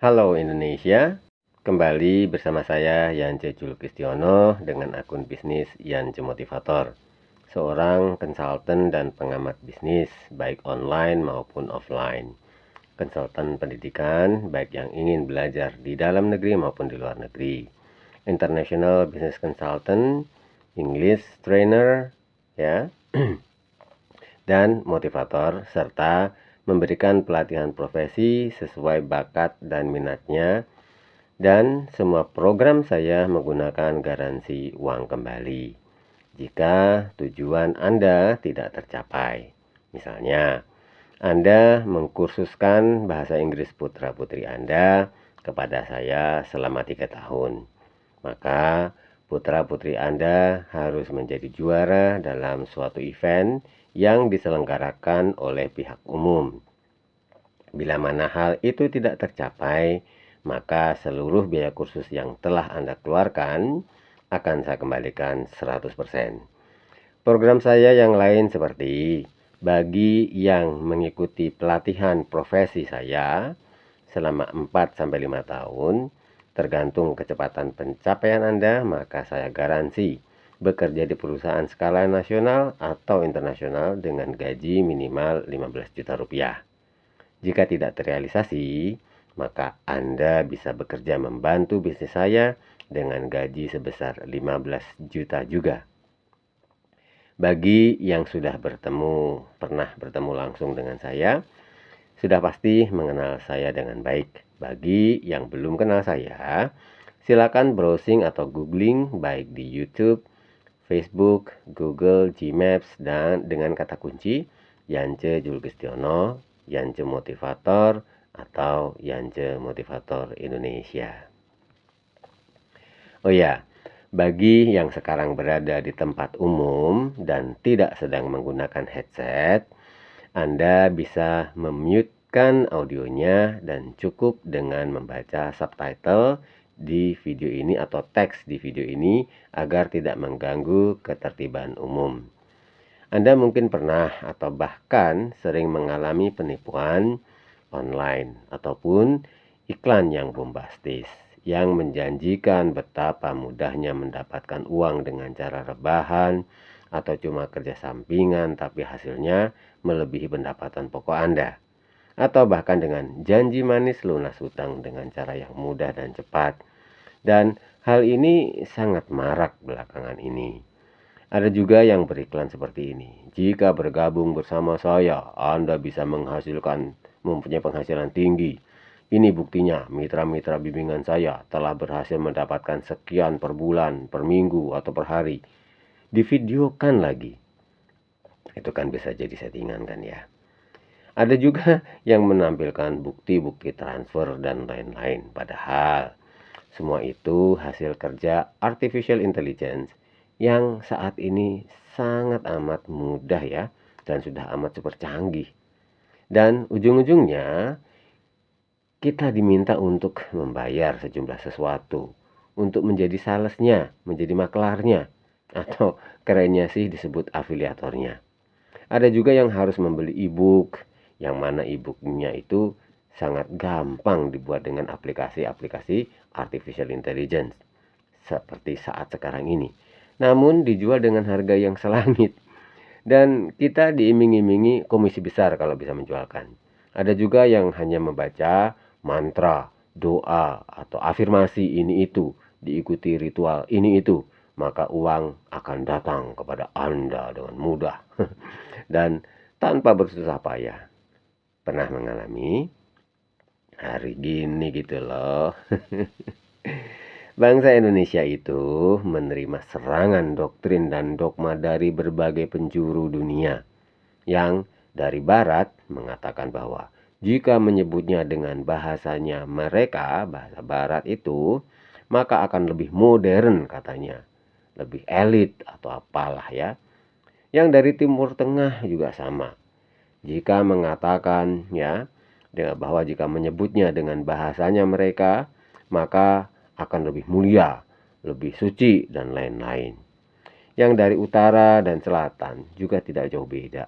Halo Indonesia, kembali bersama saya Yance Julkistiono dengan akun bisnis Yance Motivator, seorang konsultan dan pengamat bisnis baik online maupun offline. Konsultan pendidikan baik yang ingin belajar di dalam negeri maupun di luar negeri. International Business Consultant, English Trainer, ya, dan motivator serta memberikan pelatihan profesi sesuai bakat dan minatnya, dan semua program saya menggunakan garansi uang kembali jika tujuan Anda tidak tercapai. Misalnya, Anda mengkursuskan bahasa Inggris putra-putri Anda kepada saya selama 3 tahun. Maka putra-putri Anda harus menjadi juara dalam suatu event yang diselenggarakan oleh pihak umum. Bila mana hal itu tidak tercapai, maka seluruh biaya kursus yang telah Anda keluarkan akan saya kembalikan 100%. Program saya yang lain seperti bagi yang mengikuti pelatihan profesi saya selama 4-5 tahun, tergantung kecepatan pencapaian Anda, maka saya garansi bekerja di perusahaan skala nasional atau internasional dengan gaji minimal 15 juta rupiah. Jika tidak terrealisasi, maka Anda bisa bekerja membantu bisnis saya dengan gaji sebesar 15 juta juga. Bagi yang sudah pernah bertemu langsung dengan saya, sudah pasti mengenal saya dengan baik. Bagi yang belum kenal saya, silakan browsing atau googling baik di YouTube, Facebook, Google, Gmaps, dan dengan kata kunci Yance Julkistiono, Yance Motivator, atau Yance Motivator Indonesia. Oh ya, bagi yang sekarang berada di tempat umum dan tidak sedang menggunakan headset, Anda bisa memute-kan audionya dan cukup dengan membaca subtitle di video ini atau teks di video ini agar tidak mengganggu ketertiban umum. Anda mungkin pernah atau bahkan sering mengalami penipuan online ataupun iklan yang bombastis yang menjanjikan betapa mudahnya mendapatkan uang dengan cara rebahan atau cuma kerja sampingan, tapi hasilnya melebihi pendapatan pokok Anda. Atau bahkan dengan janji manis lunas hutang dengan cara yang mudah dan cepat. Dan hal ini sangat marak belakangan ini. Ada juga yang beriklan seperti ini. Jika bergabung bersama saya, Anda bisa mempunyai penghasilan tinggi. Ini buktinya, mitra-mitra bimbingan saya telah berhasil mendapatkan sekian per bulan, per minggu, atau per hari. Divideokan lagi. Itu kan bisa jadi settingan kan ya. Ada juga yang menampilkan bukti-bukti transfer dan lain-lain. Padahal semua itu hasil kerja artificial intelligence yang saat ini sangat amat mudah ya, dan sudah amat super canggih. Dan ujung-ujungnya kita diminta untuk membayar sejumlah sesuatu untuk menjadi salesnya, menjadi maklarnya, atau kerennya sih disebut afiliatornya. Ada juga yang harus membeli e-book, yang mana e-booknya itu sangat gampang dibuat dengan aplikasi-aplikasi artificial intelligence seperti saat sekarang ini. Namun dijual dengan harga yang selangit, dan kita diiming-imingi komisi besar kalau bisa menjualkan. Ada juga yang hanya membaca mantra, doa, atau afirmasi ini itu, diikuti ritual ini itu, maka uang akan datang kepada Anda dengan mudah dan tanpa bersusah payah. Pernah mengalami hari gini gitu loh. Bangsa Indonesia itu menerima serangan doktrin dan dogma dari berbagai penjuru dunia yang dari barat mengatakan bahwa jika menyebutnya dengan bahasanya mereka, bahasa barat itu, maka akan lebih modern katanya, lebih elit atau apalah ya. Yang dari Timur Tengah juga sama. Jika mengatakan ya bahwa jika menyebutnya dengan bahasanya mereka, maka akan lebih mulia, lebih suci, dan lain-lain. Yang dari utara dan selatan juga tidak jauh beda.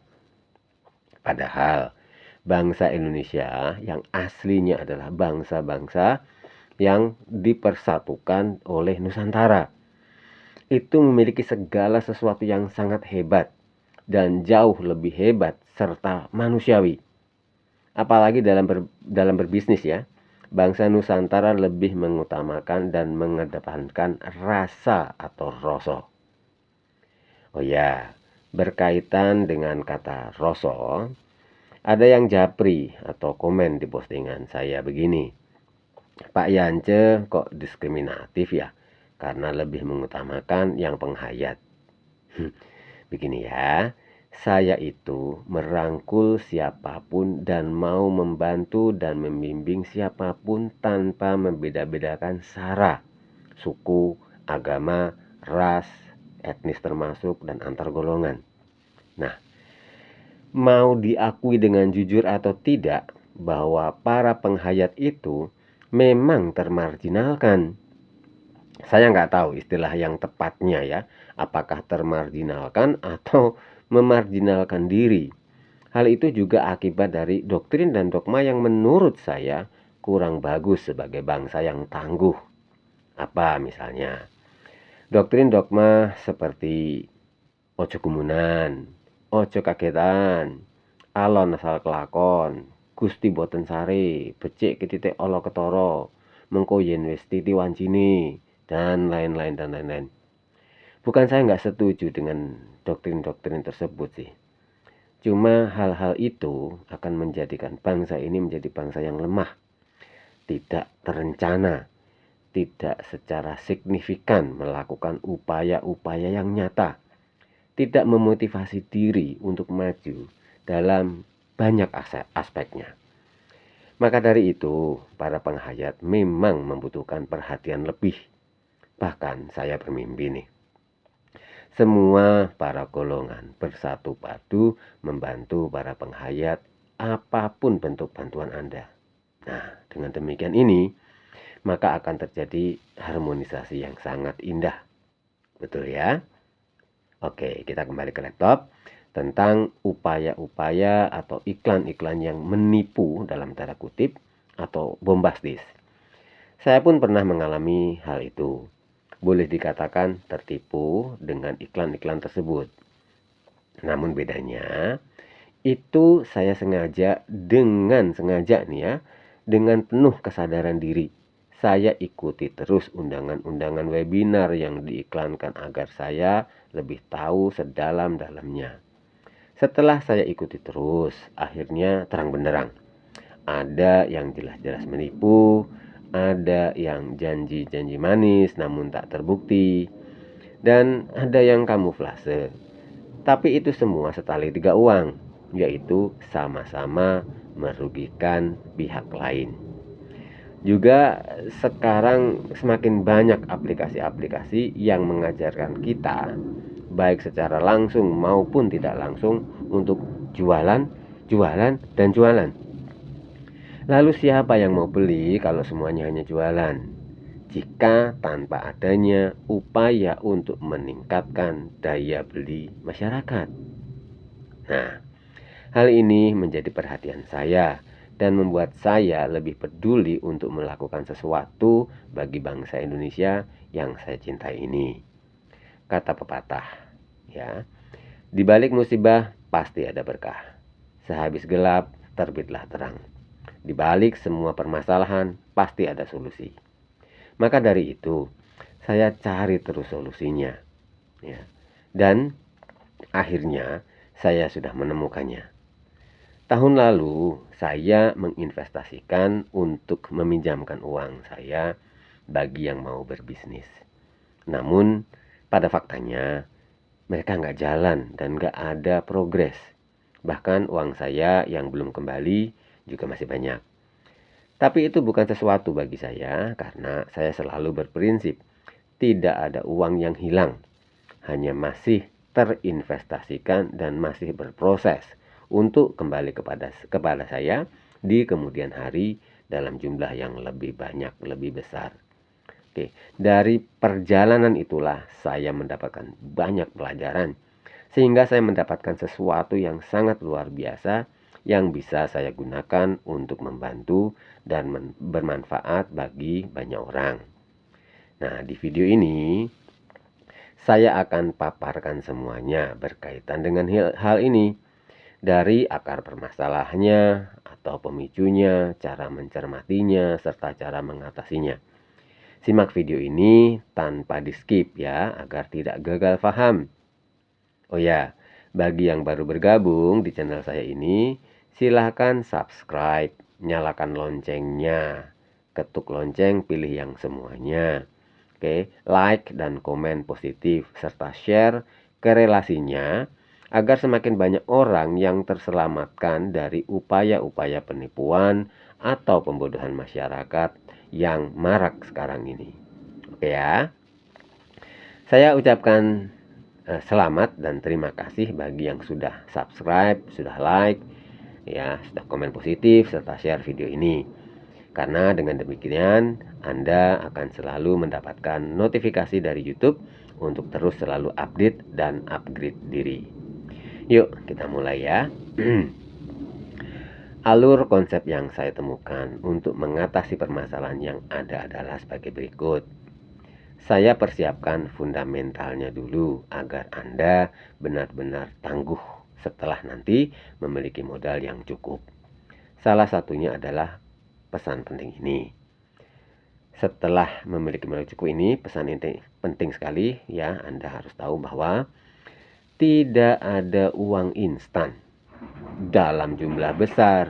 Padahal bangsa Indonesia yang aslinya adalah bangsa-bangsa yang dipersatukan oleh Nusantara. Itu memiliki segala sesuatu yang sangat hebat dan jauh lebih hebat serta manusiawi. Apalagi dalam berbisnis ya. Bangsa Nusantara lebih mengutamakan dan mengedepankan rasa atau rasa. Oh ya, berkaitan dengan kata rasa, ada yang japri atau komen di postingan saya begini. Pak Yance kok diskriminatif ya? Karena lebih mengutamakan yang penghayat. Begini ya, saya itu merangkul siapapun dan mau membantu dan membimbing siapapun tanpa membeda-bedakan sara, suku, agama, ras, etnis termasuk, dan antar golongan. Nah, mau diakui dengan jujur atau tidak bahwa para penghayat itu memang termarginalkan. Saya nggak tahu istilah yang tepatnya ya, apakah termarginalkan atau memarginalkan diri. Hal itu juga akibat dari doktrin dan dogma yang menurut saya kurang bagus sebagai bangsa yang tangguh. Apa misalnya? Doktrin dogma seperti ojo gumunan, ojo kagetan, alon asal kelakon, Gusti boten sare, becik ketitik ala ketara, mengko yen wis titi wancine, dan lain-lain. Bukan saya nggak setuju dengan doktrin-doktrin tersebut sih. Cuma hal-hal itu akan menjadikan bangsa ini menjadi bangsa yang lemah, tidak terencana, tidak secara signifikan melakukan upaya-upaya yang nyata, tidak memotivasi diri untuk maju dalam banyak aspeknya. Maka dari itu, para penghayat memang membutuhkan perhatian lebih. Bahkan saya bermimpi nih, semua para golongan bersatu padu membantu para penghayat apapun bentuk bantuan Anda. Nah, dengan demikian ini, maka akan terjadi harmonisasi yang sangat indah. Betul ya? Oke, kita kembali ke laptop. Tentang upaya-upaya atau iklan-iklan yang menipu dalam tanda kutip atau bombastis. Saya pun pernah mengalami hal itu. Boleh dikatakan tertipu dengan iklan-iklan tersebut. Namun bedanya, itu saya sengaja nih ya, dengan penuh kesadaran diri. Saya ikuti terus undangan-undangan webinar yang diiklankan agar saya lebih tahu sedalam-dalamnya. Setelah saya ikuti terus, akhirnya terang benderang. Ada yang jelas-jelas menipu, ada yang janji-janji manis namun tak terbukti, dan ada yang kamuflase. Tapi itu semua setali tiga uang, yaitu sama-sama merugikan pihak lain. Juga sekarang semakin banyak aplikasi-aplikasi yang mengajarkan kita baik secara langsung maupun tidak langsung untuk jualan, dan jualan. Lalu siapa yang mau beli kalau semuanya hanya jualan? Jika tanpa adanya upaya untuk meningkatkan daya beli masyarakat. Nah, hal ini menjadi perhatian saya dan membuat saya lebih peduli untuk melakukan sesuatu bagi bangsa Indonesia yang saya cintai ini. Kata pepatah, ya, di balik musibah pasti ada berkah. Sehabis gelap terbitlah terang. Di balik semua permasalahan pasti ada solusi. Maka dari itu, saya cari terus solusinya, ya. Dan akhirnya saya sudah menemukannya. Tahun lalu saya menginvestasikan untuk meminjamkan uang saya bagi yang mau berbisnis. Namun pada faktanya mereka nggak jalan dan nggak ada progres. Bahkan uang saya yang belum kembali juga masih banyak. Tapi itu bukan sesuatu bagi saya karena saya selalu berprinsip tidak ada uang yang hilang. Hanya masih terinvestasikan dan masih berproses untuk kembali kepada saya di kemudian hari dalam jumlah yang lebih banyak, lebih besar. Oke, dari perjalanan itulah saya mendapatkan banyak pelajaran sehingga saya mendapatkan sesuatu yang sangat luar biasa, yang bisa saya gunakan untuk membantu dan bermanfaat bagi banyak orang. Nah, di video ini saya akan paparkan semuanya berkaitan dengan hal ini, dari akar permasalahannya atau pemicunya, cara mencermatinya, serta cara mengatasinya. Simak video ini tanpa di-skip ya, agar tidak gagal paham. Oh ya, bagi yang baru bergabung di channel saya ini, silahkan subscribe, nyalakan loncengnya, ketuk lonceng, pilih yang semuanya. Oke, like dan komen positif, serta share ke relasinya, agar semakin banyak orang yang terselamatkan dari upaya-upaya penipuan atau pembodohan masyarakat yang marak sekarang ini. Oke ya, saya ucapkan selamat dan terima kasih bagi yang sudah subscribe, sudah like, ya, sudah komen positif serta share video ini. Karena dengan demikian Anda akan selalu mendapatkan notifikasi dari YouTube untuk terus selalu update dan upgrade diri. Yuk kita mulai ya. Alur konsep yang saya temukan untuk mengatasi permasalahan yang ada adalah sebagai berikut. Saya persiapkan fundamentalnya dulu agar Anda benar-benar tangguh setelah nanti memiliki modal yang cukup. Salah satunya adalah pesan penting ini. Setelah memiliki modal cukup ini, pesan ini penting sekali ya. Anda harus tahu bahwa tidak ada uang instan dalam jumlah besar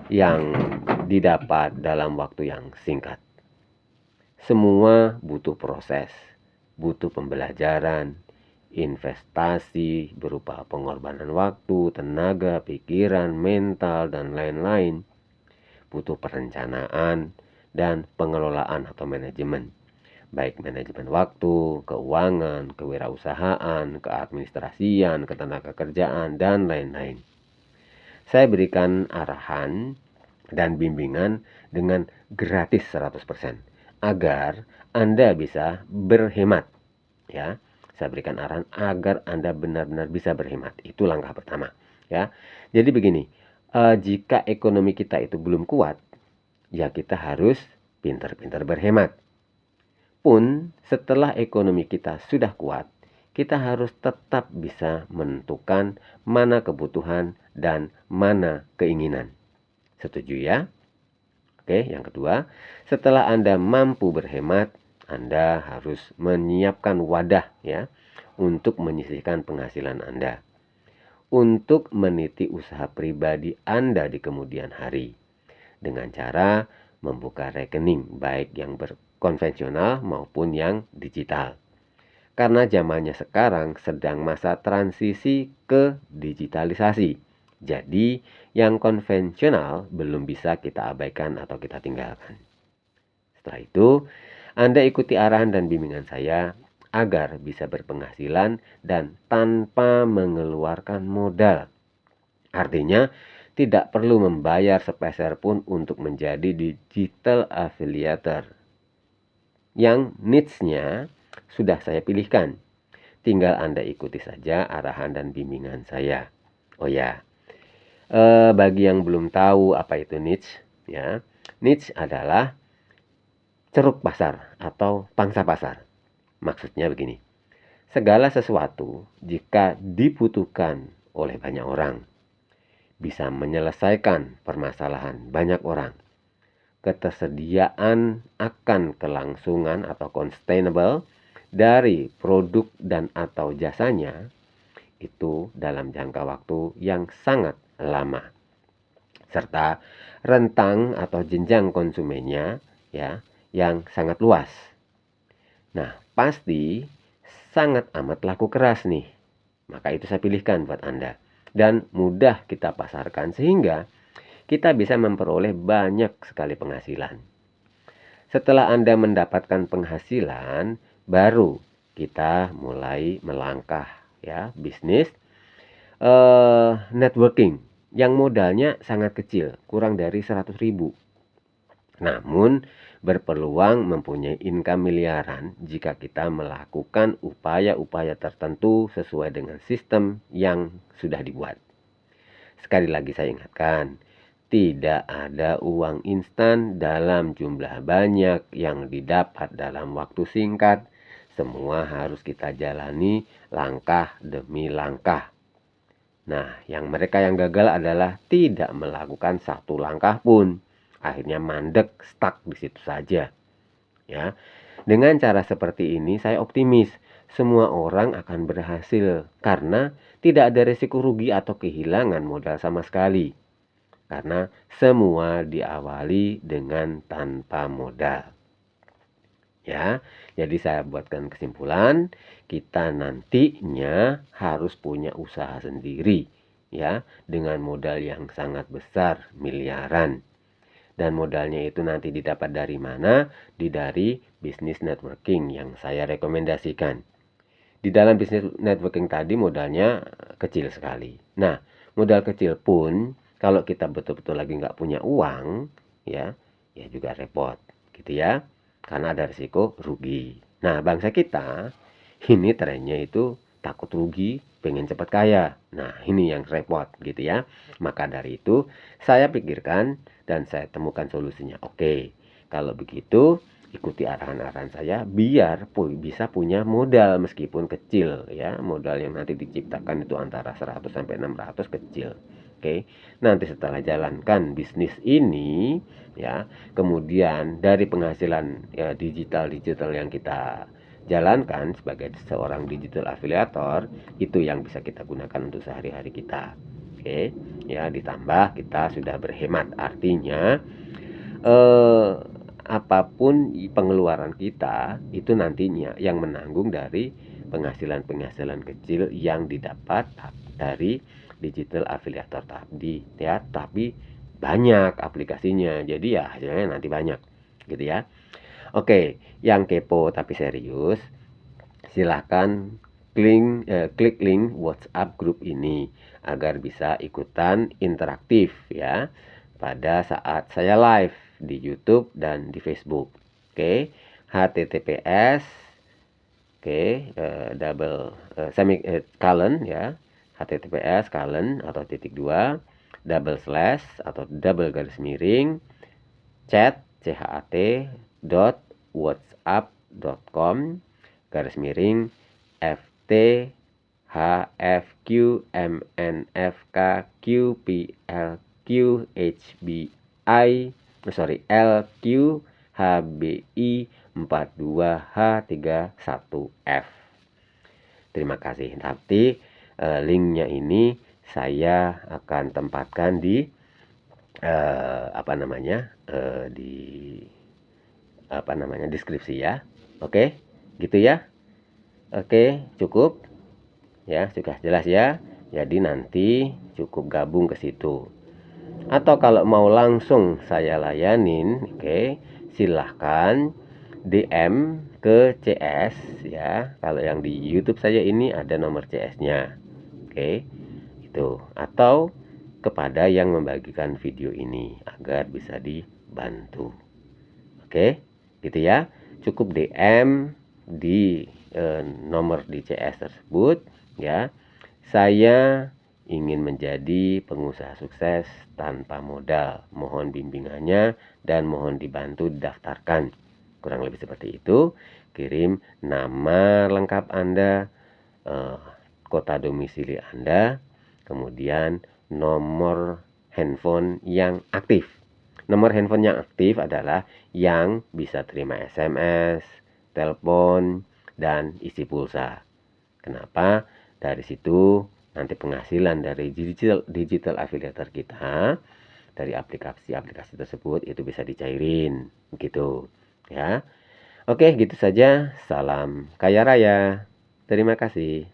yang didapat dalam waktu yang singkat. Semua butuh proses, butuh pembelajaran, investasi berupa pengorbanan waktu, tenaga, pikiran, mental, dan lain-lain. Butuh perencanaan dan pengelolaan atau manajemen, baik manajemen waktu, keuangan, kewirausahaan, keadministrasian, ketenaga kerjaan, dan lain-lain. Saya berikan arahan dan bimbingan dengan gratis 100% agar Anda bisa berhemat ya. Saya berikan arahan agar Anda benar-benar bisa berhemat. Itu langkah pertama ya. Jadi begini, jika ekonomi kita itu belum kuat, ya kita harus pintar-pintar berhemat. Pun setelah ekonomi kita sudah kuat, kita harus tetap bisa menentukan mana kebutuhan dan mana keinginan. Setuju ya? Oke, yang kedua, setelah Anda mampu berhemat, Anda harus menyiapkan wadah ya untuk menyisihkan penghasilan Anda, untuk meniti usaha pribadi Anda di kemudian hari dengan cara membuka rekening baik yang konvensional maupun yang digital. Karena zamannya sekarang sedang masa transisi ke digitalisasi. Jadi yang konvensional belum bisa kita abaikan atau kita tinggalkan. Setelah itu, Anda ikuti arahan dan bimbingan saya agar bisa berpenghasilan dan tanpa mengeluarkan modal. Artinya, tidak perlu membayar sepeser pun untuk menjadi digital affiliator. Yang niche-nya sudah saya pilihkan. Tinggal Anda ikuti saja arahan dan bimbingan saya. Oh ya, bagi yang belum tahu apa itu niche, ya, niche adalah ceruk pasar atau pangsa pasar. Maksudnya begini, segala sesuatu jika dibutuhkan oleh banyak orang, bisa menyelesaikan permasalahan banyak orang, ketersediaan akan kelangsungan atau sustainable dari produk dan atau jasanya itu dalam jangka waktu yang sangat lama, serta rentang atau jenjang konsumennya ya yang sangat luas. Nah, pasti sangat amat laku keras nih. Maka itu saya pilihkan buat Anda dan mudah kita pasarkan sehingga kita bisa memperoleh banyak sekali penghasilan. Setelah Anda mendapatkan penghasilan, baru kita mulai melangkah ya bisnis networking yang modalnya sangat kecil, kurang dari 100.000. Namun berpeluang mempunyai income miliaran jika kita melakukan upaya-upaya tertentu sesuai dengan sistem yang sudah dibuat. Sekali lagi saya ingatkan, tidak ada uang instan dalam jumlah banyak yang didapat dalam waktu singkat. Semua harus kita jalani langkah demi langkah. Nah, mereka yang gagal adalah tidak melakukan satu langkah pun. Akhirnya mandek, stuck di situ saja. Ya, dengan cara seperti ini saya optimis semua orang akan berhasil karena tidak ada risiko rugi atau kehilangan modal sama sekali. Karena semua diawali dengan tanpa modal. Ya, jadi saya buatkan kesimpulan, kita nantinya harus punya usaha sendiri ya, dengan modal yang sangat besar, miliaran. Dan modalnya itu nanti didapat dari mana? Dari bisnis networking yang saya rekomendasikan. Di dalam bisnis networking tadi modalnya kecil sekali. Nah, modal kecil pun kalau kita betul-betul lagi nggak punya uang, ya juga repot, gitu ya. Karena ada risiko rugi. Nah, bangsa kita ini trennya itu takut rugi, pengen cepat kaya. Nah, ini yang repot gitu ya. Maka dari itu saya pikirkan dan saya temukan solusinya. Oke, kalau begitu ikuti arahan-arahan saya biar bisa punya modal meskipun kecil ya. Modal yang nanti diciptakan itu antara 100 sampai 600 kecil. Oke. Nanti setelah jalankan bisnis ini ya, kemudian dari penghasilan ya, digital yang kita jalankan sebagai seorang digital afiliator, itu yang bisa kita gunakan untuk sehari-hari kita. Oke, ya ditambah kita sudah berhemat, artinya apapun pengeluaran kita itu nantinya yang menanggung dari penghasilan kecil yang didapat dari digital afiliator tadi ya, tapi banyak aplikasinya, jadi ya hasilnya nanti banyak gitu ya. Oke, yang kepo tapi serius, silahkan klik link WhatsApp grup ini agar bisa ikutan interaktif ya pada saat saya live di YouTube dan di Facebook. Oke, https colon ya, https colon atau titik 2 double slash atau double garis miring chat whatsapp.com garis miring ft hfq mnfk qplq hbi lq hbi 42h31f. Terima kasih. Nanti linknya ini saya akan tempatkan di deskripsi ya. Oke, gitu ya. Oke, cukup ya, sudah jelas ya. Jadi nanti cukup gabung ke situ. Atau kalau mau langsung saya layanin, oke, silahkan DM ke CS ya. Kalau yang di YouTube saya ini ada nomor CS-nya. Oke, itu. Atau kepada yang membagikan video ini agar bisa dibantu. Oke, gitu ya. Cukup DM di nomor di CS tersebut ya. Saya ingin menjadi pengusaha sukses tanpa modal. Mohon bimbingannya dan mohon dibantu daftarkan. Kurang lebih seperti itu. Kirim nama lengkap Anda, kota domisili Anda, kemudian nomor handphone yang aktif. Nomor handphone yang aktif adalah yang bisa terima SMS, telepon, dan isi pulsa. Kenapa? Dari situ nanti penghasilan dari digital afiliator kita dari aplikasi-aplikasi tersebut itu bisa dicairin gitu ya. Oke, gitu saja. Salam kaya raya. Terima kasih.